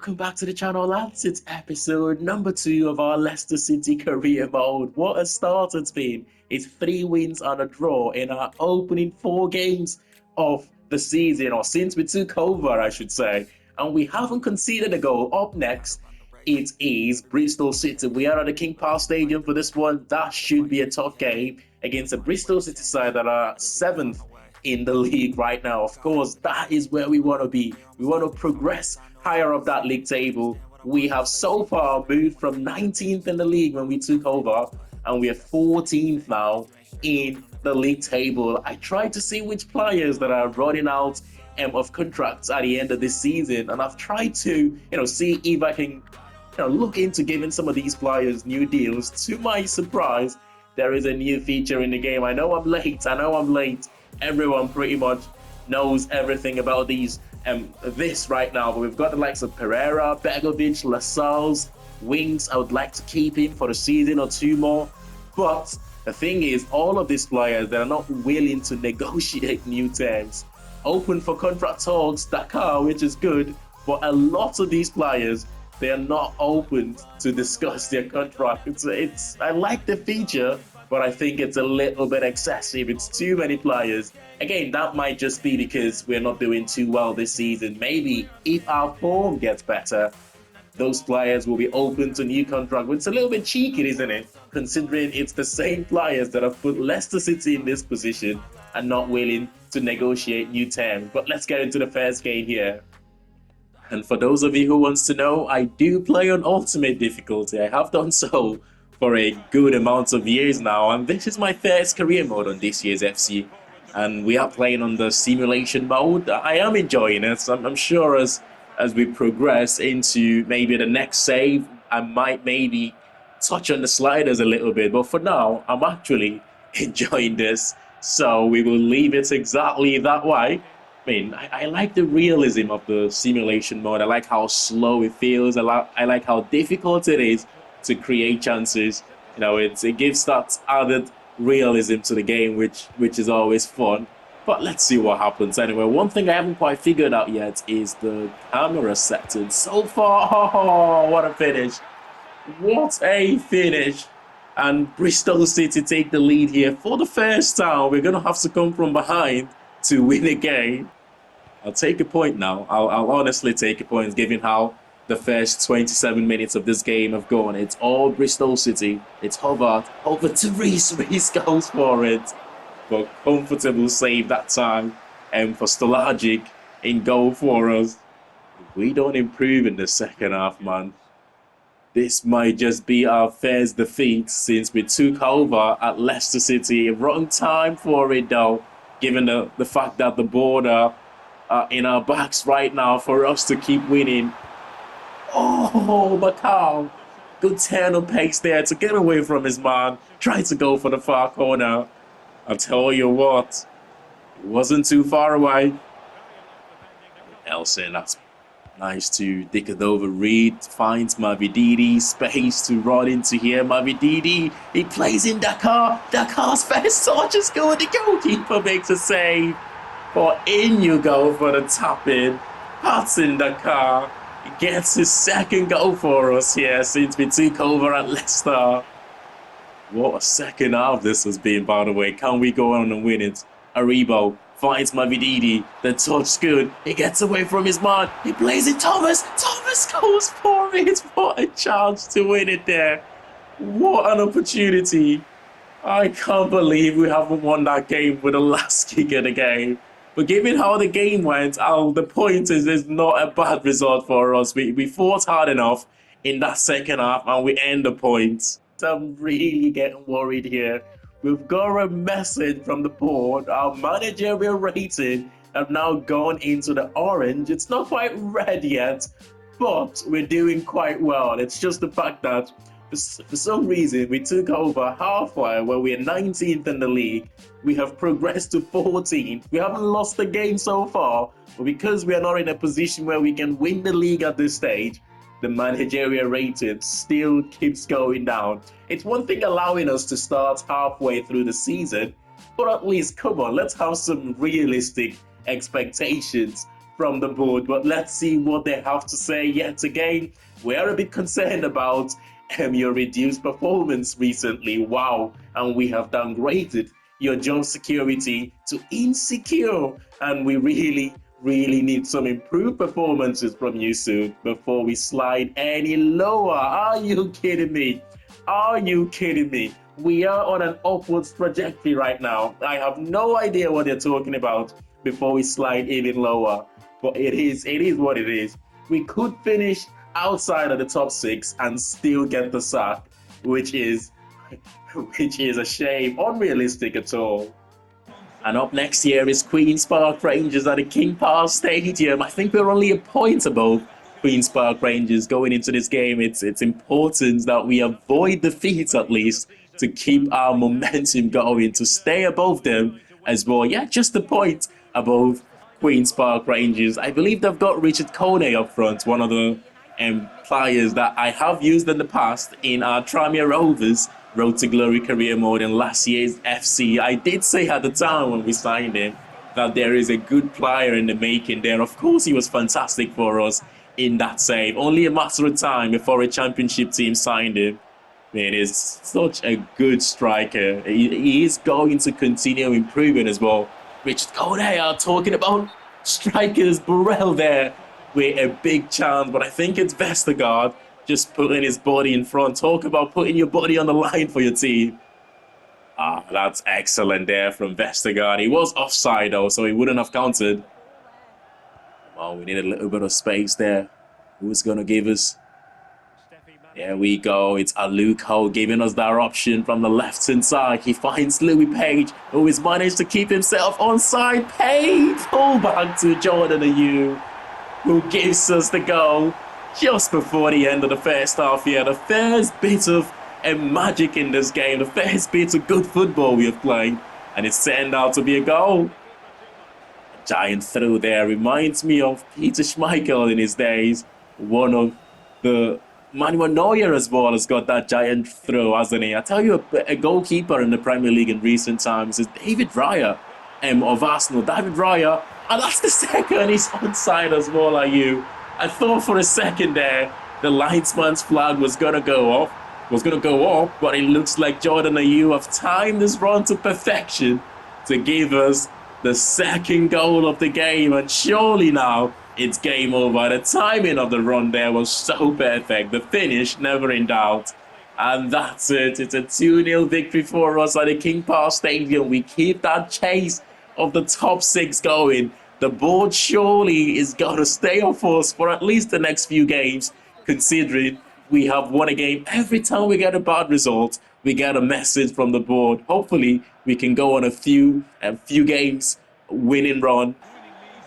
welcome back to the channel, lads. It's episode number 2 of our Leicester City career mode. What a start it's been. It's 3 wins and a draw in our opening 4 games of the season, or since we took over, I should say. And we haven't conceded a goal. Up next, it is Bristol City. We are at the King Power Stadium for this one. That should be a tough game against a Bristol City side that are 7th in the league right now. Of course, that is where we want to be. We want to progress higher up that league table. We have so far moved from 19th in the league when we took over, and we are 14th now in the league table. I tried to see which players that are running out of contracts at the end of this season, and I've tried to, see if I can, look into giving some of these players new deals. To my surprise, there is a new feature in the game. I know I'm late. Everyone pretty much knows everything about this right now, but we've got the likes of Pereira, Begovic, Lascelles, Wings. I would like to keep him for a season or 2 more, but the thing is, all of these players that are not willing to negotiate new terms, open for contract talks, Dakar, which is good, but a lot of these players, they are not open to discuss their contract. I like the feature, but I think it's a little bit excessive. It's too many players. Again, that might just be because we're not doing too well this season. Maybe if our form gets better, those players will be open to new contract. It's a little bit cheeky, isn't it? Considering it's the same players that have put Leicester City in this position and not willing to negotiate new terms. But let's get into the first game here. And for those of you who wants to know, I do play on ultimate difficulty. I have done so for a good amount of years now, and this is my first career mode on this year's FC, and we are playing on the simulation mode. I am enjoying it. So I'm sure as we progress into maybe the next save, I might maybe touch on the sliders a little bit, but for now I'm actually enjoying this, so we will leave it exactly that way. I mean, I like the realism of the simulation mode. I like how slow it feels. I like how difficult it is to create chances. It gives that added realism to the game, which is always fun. But let's see what happens anyway. One thing I haven't quite figured out yet is the camera settings. So far, oh, what a finish. What a finish. And Bristol City take the lead here for the first time. We're going to have to come from behind to win a game. I'll take a point now. I'll honestly take a point, given how the first 27 minutes of this game have gone. It's all Bristol City. It's Hovard over to Reece. Reece goes for it. But comfortable save that time. And for Stolagic in goal for us. If we don't improve in the second half, man, this might just be our first defeat since we took over at Leicester City. Wrong time for it though, given the fact that the border in our backs right now for us to keep winning. Oh, Macau. Good turn of pace there to get away from his man. Tried to go for the far corner. I'll tell you what, it wasn't too far away. Nelson, that's nice to dick it over. Reed finds Mavididi, space to run into here. Mavididi, he plays in Dakar. Dakar's first touch is good. The goalkeeper makes a save. But in you go for the tap in. That's in Dakar. He gets his second goal for us here since we took over at Leicester. What a second half this has been, by the way. Can we go on and win it? Aribo finds Mavididi. The touch's good. He gets away from his man. He plays it. Thomas. Thomas goes for it. What a chance to win it there. What an opportunity. I can't believe we haven't won that game with the last kick of the game. But given how the game went, the point is not a bad result for us. We fought hard enough in that second half and we end the points. I'm really getting worried here. We've got a message from the board. Our managerial rating have now gone into the orange. It's not quite red yet, but we're doing quite well. It's just the fact that for some reason we took over halfway where we're 19th in the league. We have progressed to 14th. We haven't lost a game so far, but because we are not in a position where we can win the league at this stage, the managerial rating still keeps going down. It's one thing allowing us to start halfway through the season, but at least, come on, let's have some realistic expectations from the board. But let's see what they have to say yet again. We are a bit concerned about your reduced performance recently. Wow. And we have downgraded your job security to insecure. And we really need some improved performances from you soon before we slide any lower. Are you kidding me? Are you kidding me? We are on an upwards trajectory right now. I have no idea what they're talking about before we slide even lower. But it is what it is. We could finish outside of the top 6 and still get the sack, which is a shame, unrealistic at all. And up next year is Queen's Park Rangers at the King Power Stadium. I think we're only a point above Queen's Park Rangers going into this game. It's important that we avoid defeat at least to keep our momentum going, to stay above them as well. Yeah, just a point above Queen's Park Rangers. I believe they've got Richard Kone up front, one of the players that I have used in the past in our Tranmere Rovers Road to Glory career mode in last year's FC. I did say at the time when we signed him that there is a good player in the making there. Of course, he was fantastic for us in that save. Only a matter of time before a championship team signed him. Man, he's such a good striker. He is going to continue improving as well. Richard Kone are talking about strikers. Burrell there with a big chance, but I think it's Vestergaard just putting his body in front. Talk about putting your body on the line for your team. Ah, that's excellent there from Vestergaard. He was offside though, so he wouldn't have counted. Oh, we need a little bit of space there. Who's going to give us? There we go. It's Aluko giving us that option from the left-hand side. He finds Louis Page, who has managed to keep himself onside. Page, pull back to Jordan Ayew, who gives us the goal just before the end of the first half here. The first bit of magic in this game, the first bit of good football we have played, and it's turned out to be a goal. A giant throw there reminds me of Peter Schmeichel in his days. One of the Manuel Neuer as well has got that giant throw, hasn't he? I tell you, a goalkeeper in the Premier League in recent times is David Raya of Arsenal. David Raya, and that's the second. He's onside as well, are you? I thought for a second there the linesman's flag was going to go off, but it looks like Jordan Ayew have timed this run to perfection to give us the second goal of the game, and surely now it's game over. The timing of the run there was so perfect. The finish, never in doubt. And that's it. It's a 2-0 victory for us at the King Power Stadium. We keep that chase of the top 6 going. The board surely is going to stay off us for at least the next few games, considering we have won a game. Every time we get a bad result, we get a message from the board. Hopefully, we can go on a few games winning run.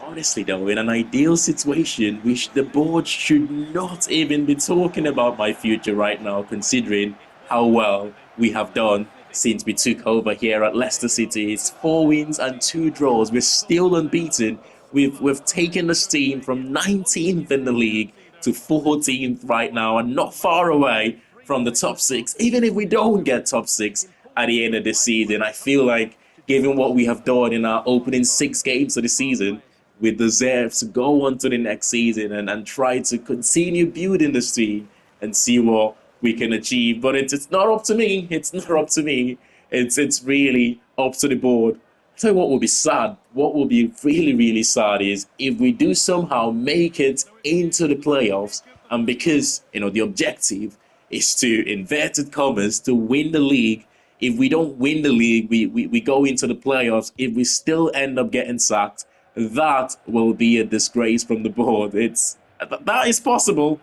Honestly, though, in an ideal situation, the board should not even be talking about my future right now, considering how well we have done since we took over here at Leicester City. It's 4 wins and 2 draws. We're still unbeaten. We've taken the steam from 19th in the league to 14th right now, and not far away from the top 6. Even if we don't get top 6 at the end of this season, I feel like, given what we have done in our opening 6 games of the season, we deserve to go on to the next season and try to continue building this team and see what we can achieve. But it's not up to me. It's not up to me. It's really up to the board. I'll tell you what will be sad. What will be really sad is if we do somehow make it into the playoffs, and because, the objective is to, inverted commas, to win the league. If we don't win the league, we go into the playoffs. If we still end up getting sacked, that will be a disgrace from the board. That is possible.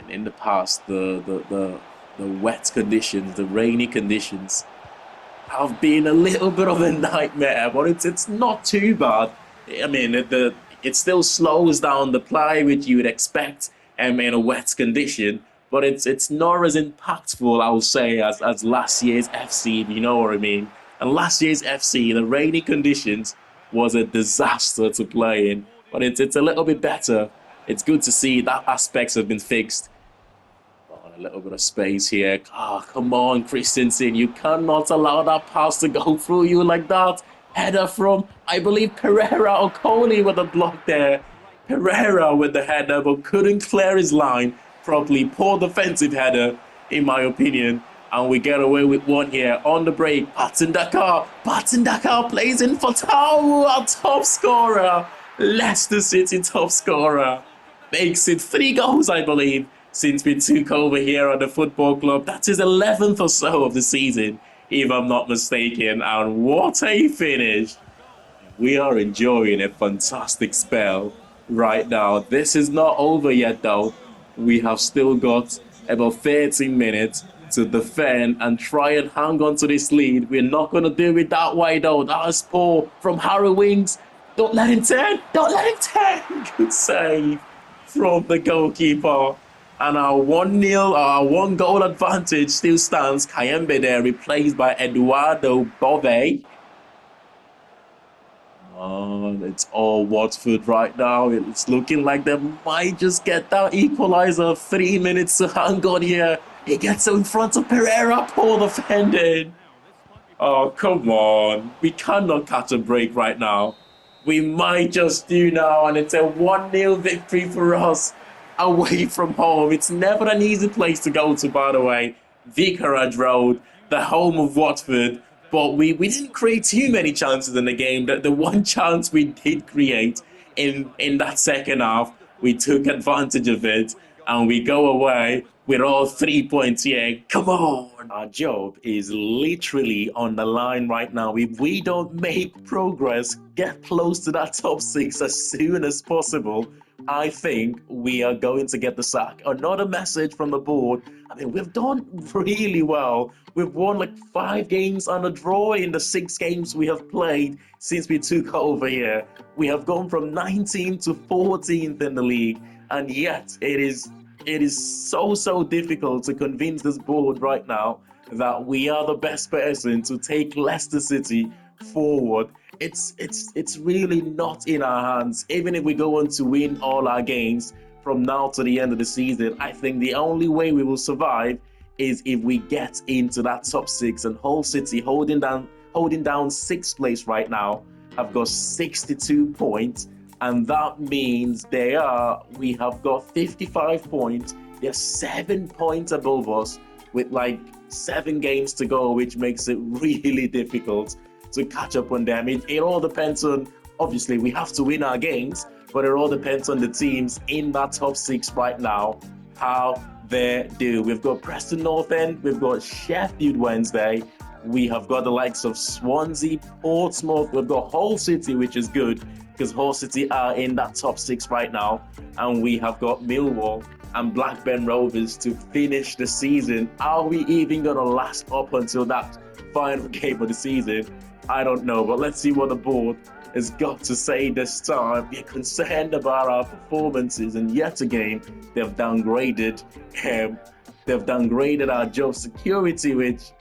In the past, the wet conditions, the rainy conditions, have been a little bit of a nightmare, but it's not too bad. I mean, it still slows down the play, which you would expect in a wet condition, but it's not as impactful, I would say, as last year's FC, if you know what I mean. And last year's FC, the rainy conditions was a disaster to play in. But it's a little bit better. It's good to see that aspects have been fixed. Oh, a little bit of space here. Oh, come on, Christensen. You cannot allow that pass to go through you like that. Header from, I believe, Pereira or Coley with a block there. Pereira with the header, but couldn't clear his line properly. Poor defensive header, in my opinion. And we get away with one here on the break. Patson Dakar. Patson Dakar plays in for Tau, our top scorer. Leicester City top scorer. Makes it 3 goals, I believe, since we took over here at the football club. That's his 11th or so of the season, if I'm not mistaken. And what a finish! We are enjoying a fantastic spell right now. This is not over yet, though. We have still got about 13 minutes to defend and try and hang on to this lead. We're not going to do it that way, though. That is poor from Harry Winks. Don't let him turn. Don't let him turn. Good save from the goalkeeper. And our 1-0, our 1-goal advantage still stands. Kayembe there, replaced by Eduardo Bove. It's all Watford right now. It's looking like they might just get that equalizer. 3 minutes to hang on here. He gets in front of Pereira. Poor defending. Oh, come on. We cannot catch a break right now. We might just do now, and it's a 1-0 victory for us away from home. It's never an easy place to go to, by the way. Vicarage Road, the home of Watford. But we didn't create too many chances in the game. The one chance we did create in that second half, we took advantage of it, and we go away with all 3 points here. Come on! Our job is literally on the line right now. If we don't make progress, get close to that top 6 as soon as possible, I think we are going to get the sack. Another message from the board. I mean, we've done really well. We've won like 5 games and a draw in the 6 games we have played since we took over here. We have gone from 19th to 14th in the league, and yet it is so difficult to convince this board right now that we are the best person to take Leicester City forward. It's really not in our hands. Even if we go on to win all our games from now to the end of the season, I think the only way we will survive is if we get into that top 6. And Hull City holding down 6th place right now have got 62 points, and that means we have got 55 points. They're 7 points above us with like 7 games to go, which makes it really difficult to catch up on them. It all depends on, obviously, we have to win our games, but it all depends on the teams in that top 6 right now, how they do. We've got Preston North End, we've got Sheffield Wednesday, we have got the likes of Swansea, Portsmouth, we've got Hull City, which is good because Hull City are in that top 6 right now, and we have got Millwall and Blackburn Rovers to finish the season. Are we even going to last up until that final game of the season? I don't know, but let's see what the board has got to say this time. We're concerned about our performances, and yet again, they've downgraded our job security, which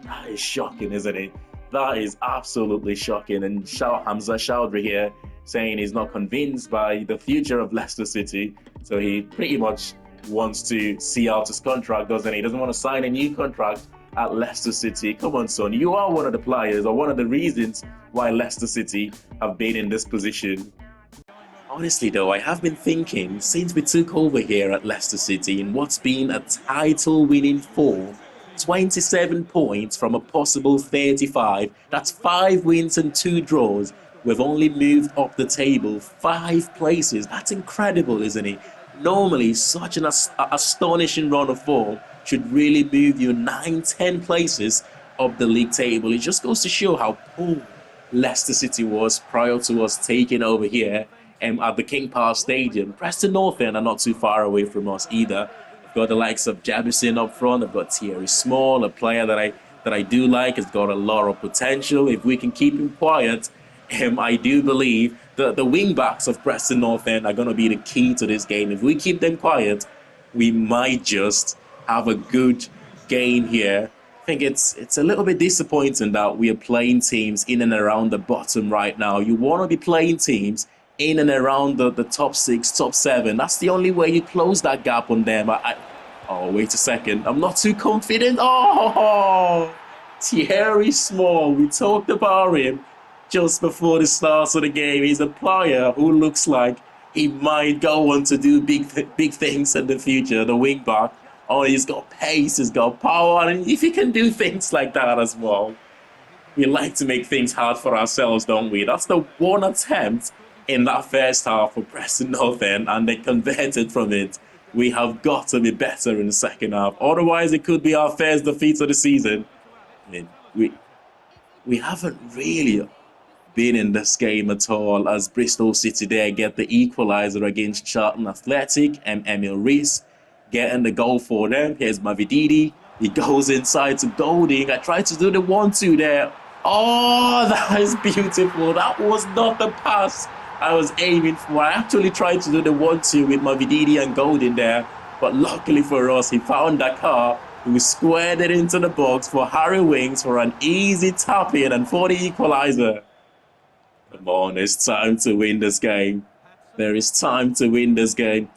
that is shocking, isn't it? That is absolutely shocking. And Hamza Chowdhury here saying he's not convinced by the future of Leicester City, so he pretty much wants to see out his contract, doesn't he? He doesn't want to sign a new contract at Leicester City. Come on, son. You are one of the players, or one of the reasons why Leicester City have been in this position. Honestly, though, I have been thinking, since we took over here at Leicester City in what's been a title-winning form, 27 points from a possible 35, that's 5 wins and 2 draws. We've only moved up the table 5 places. That's incredible, isn't it? Normally, such an astonishing run of form should really move you 9-10 places up the league table. It just goes to show how poor Leicester City was prior to us taking over here at the King Power Stadium. Preston North End are not too far away from us either. I've got the likes of Jabison up front. I've got Thierry Small, a player that I do like. Has got a lot of potential. If we can keep him quiet, I do believe that the wing backs of Preston North End are going to be the key to this game. If we keep them quiet, we might just have a good game here. I think it's a little bit disappointing that we are playing teams in and around the bottom right now. You want to be playing teams in and around the top 6, top 7. That's the only way you close that gap on them. Oh, wait a second. I'm not too confident. Oh, Thierry Small. We talked about him just before the start of the game. He's a player who looks like he might go on to do big things in the future. The wing back. Oh, he's got pace, he's got power, and if he can do things like that as well, we like to make things hard for ourselves, don't we? That's the one attempt in that first half for Preston North End, and they converted from it. We have got to be better in the second half. Otherwise, it could be our first defeat of the season. I mean, we haven't really been in this game at all, as Bristol City there get the equaliser against Charlton Athletic, and Emil Rees getting the goal for them. Here's Mavididi. He goes inside to Golding. I tried to do the 1-2 there. Oh, that is beautiful. That was not the pass I was aiming for. I actually tried to do the 1-2 with Mavididi and Golding there, but luckily for us, he found Dakar, who squared it into the box for Harry Winks for an easy tap in and for the equaliser. Come on, it's time to win this game. There is time to win this game.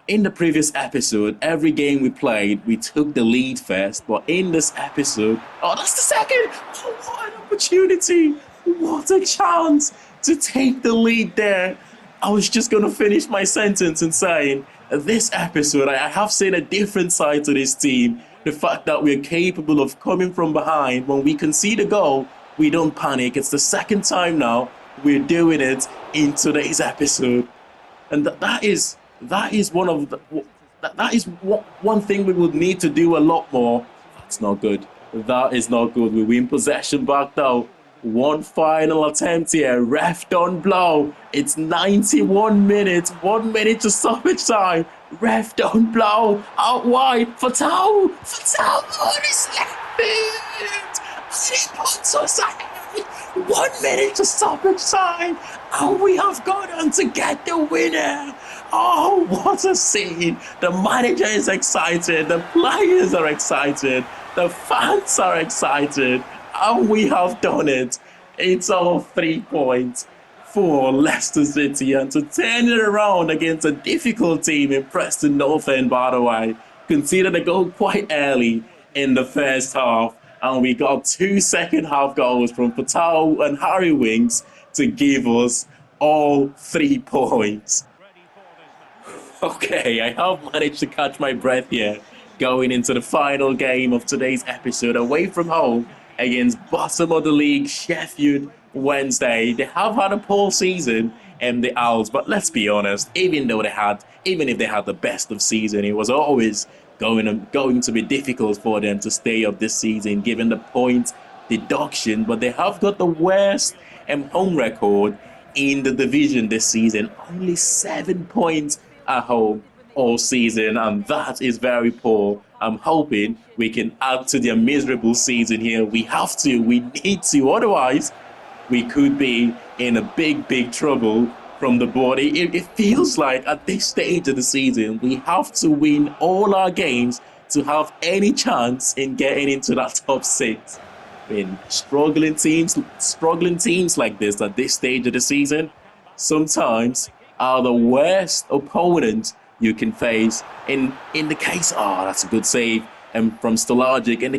In the previous episode, every game we played, we took the lead first. But in this episode, oh, that's the second! Oh, what an opportunity! What a chance to take the lead there. I was just going to finish my sentence and saying, this episode, I have seen a different side to this team. The fact that we're capable of coming from behind. When we concede a goal, we don't panic. It's the second time now we're doing it in today's episode, and that is one of one thing we would need to do a lot more. That's not good. That is not good. We win possession back though. One final attempt here. Ref don't blow. It's 91 minutes. 1 minute to stoppage time. Ref don't blow. Out wide. Fatal. Oh, he's left it. He puts us ahead. 1 minute to stoppage time, and we have gone on to get the winner. Oh, what a scene. The manager is excited, the players are excited, the fans are excited, and we have done it. It's all 3 points for Leicester City, and to turn it around against a difficult team in Preston North End, by the way. Conceded a goal quite early in the first half, and we got 2 second-half goals from Fatal and Harry Winks to give us all 3 points. Okay, I have managed to catch my breath here, going into the final game of today's episode away from home against bottom of the league Sheffield Wednesday. They have had a poor season in the Owls, but let's be honest, even if they had the best of season, it was always going to be difficult for them to stay up this season given the point deduction. But they have got the worst home record in the division this season. Only 7 points at home all season, and that is very poor. I'm hoping we can add to their miserable season here. We need to, otherwise we could be in a big trouble from the board. It feels like at this stage of the season, we have to win all our games to have any chance in getting into that top 6. I mean, struggling teams like this at this stage of the season sometimes are the worst opponent you can face. In the case, that's a good save from Stolagic. In the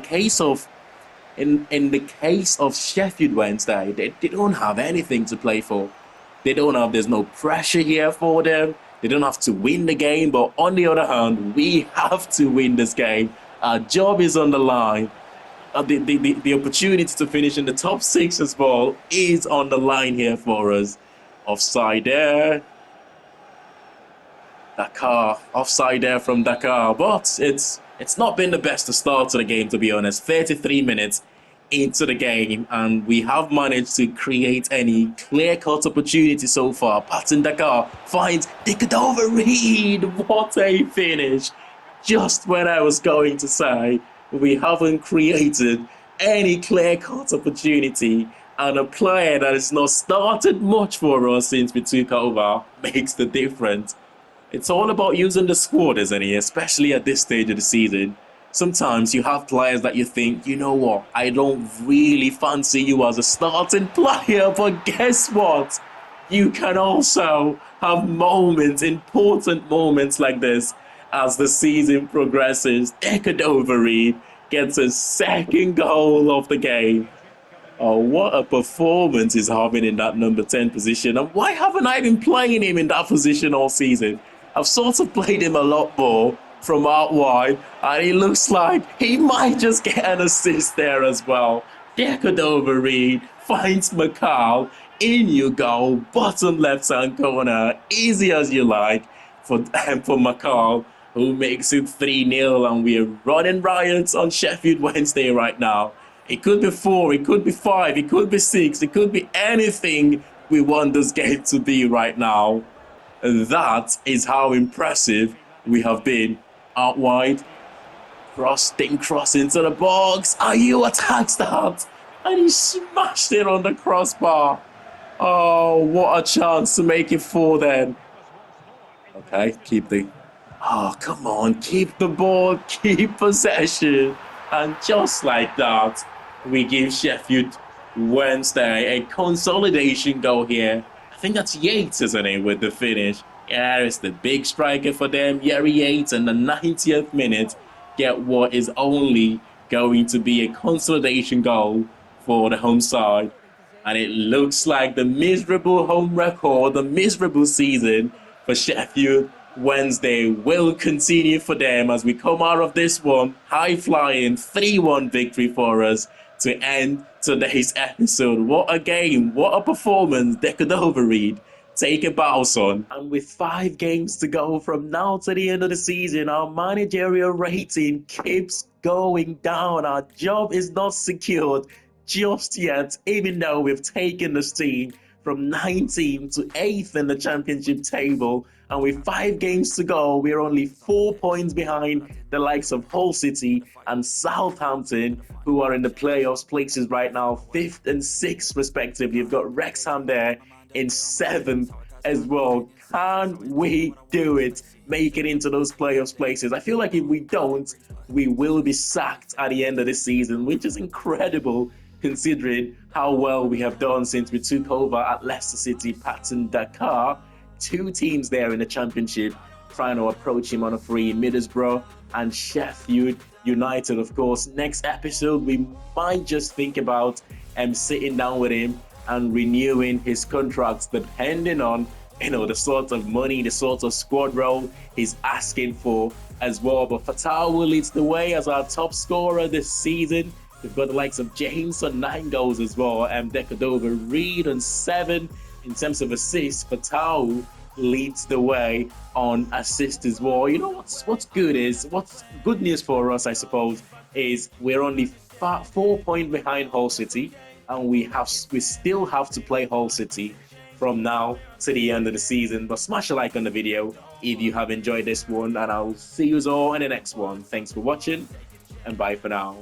case of Sheffield Wednesday, they don't have anything to play for. There's no pressure here for them. They don't have to win the game, but on the other hand, we have to win this game. Our job is on the line. The opportunity to finish in the top 6 as well is on the line here for us. Offside there. Dakar, offside there from Dakar, but it's not been the best to start to the game, to be honest. 33 minutes into the game, and we have managed to create any clear-cut opportunity so far. Patton Dakar finds Dickadover Reed. What a finish. Just when I was going to say we haven't created any clear-cut opportunity, and a player that has not started much for us since we took over makes the difference. It's all about using the squad, isn't it? Especially at this stage of the season. Sometimes you have players that you think, you know what, I don't really fancy you as a starting player, but guess what? You can also have moments, important moments like this as the season progresses. Dickadover Reed gets his second goal of the game. Oh, what a performance he's having in that number 10 position. And why haven't I been playing him in that position all season? I've sort of played him a lot more from out wide, and it looks like he might just get an assist there as well. Decadova Reed finds McCall. In you go, bottom left hand corner, easy as you like for McCall, who makes it 3-0, and we're running riots on Sheffield Wednesday right now. It could be 4, it could be 5, it could be 6, it could be anything we want this game to be right now. And that is how impressive we have been out wide. Cross into the box. Are you attacks that? And he smashed it on the crossbar. Oh, what a chance to make it 4 then. Okay, keep the... Oh, come on, keep the ball, keep possession. And just like that, we give Sheffield Wednesday a consolidation goal here. I think that's Yates, isn't it, with the finish? Yeah, it's the big striker for them, Yerry Yates, in the 90th minute. Get what is only going to be a consolidation goal for the home side. And it looks like the miserable home record, the miserable season for Sheffield Wednesday will continue for them as we come out of this one high-flying 3-1 victory for us to end today's episode. What a game, what a performance. Decadova Reed, take a bow, son. And with 5 games to go from now to the end of the season, our managerial rating keeps going down. Our job is not secured just yet, even though we've taken this team from 19th to 8th in the championship table. And with 5 games to go, we're only 4 points behind the likes of Hull City and Southampton, who are in the playoffs places right now, 5th and 6th respectively. You've got Wrexham there in 7th as well. Can we do it? Make it into those playoffs places? I feel like if we don't, we will be sacked at the end of the season, which is incredible considering how well we have done since we took over at Leicester City, Patton, Dakar. 2 teams there in the championship trying to approach him on a free, Middlesbrough and Sheffield United, of course. Next episode, we might just think about sitting down with him and renewing his contracts, depending on the sort of money, the sort of squad role he's asking for as well. But Fairytale leads the way as our top scorer this season. We've got the likes of James on 9 goals as well, and Decadova Reed on 7. In terms of assists, Fairytale leads the way on assists as well. You know what's good news for us, I suppose, is we're only 4 points behind Hull City, and we still have to play Hull City from now to the end of the season. But smash a like on the video if you have enjoyed this one, and I'll see you all in the next one. Thanks for watching, and bye for now.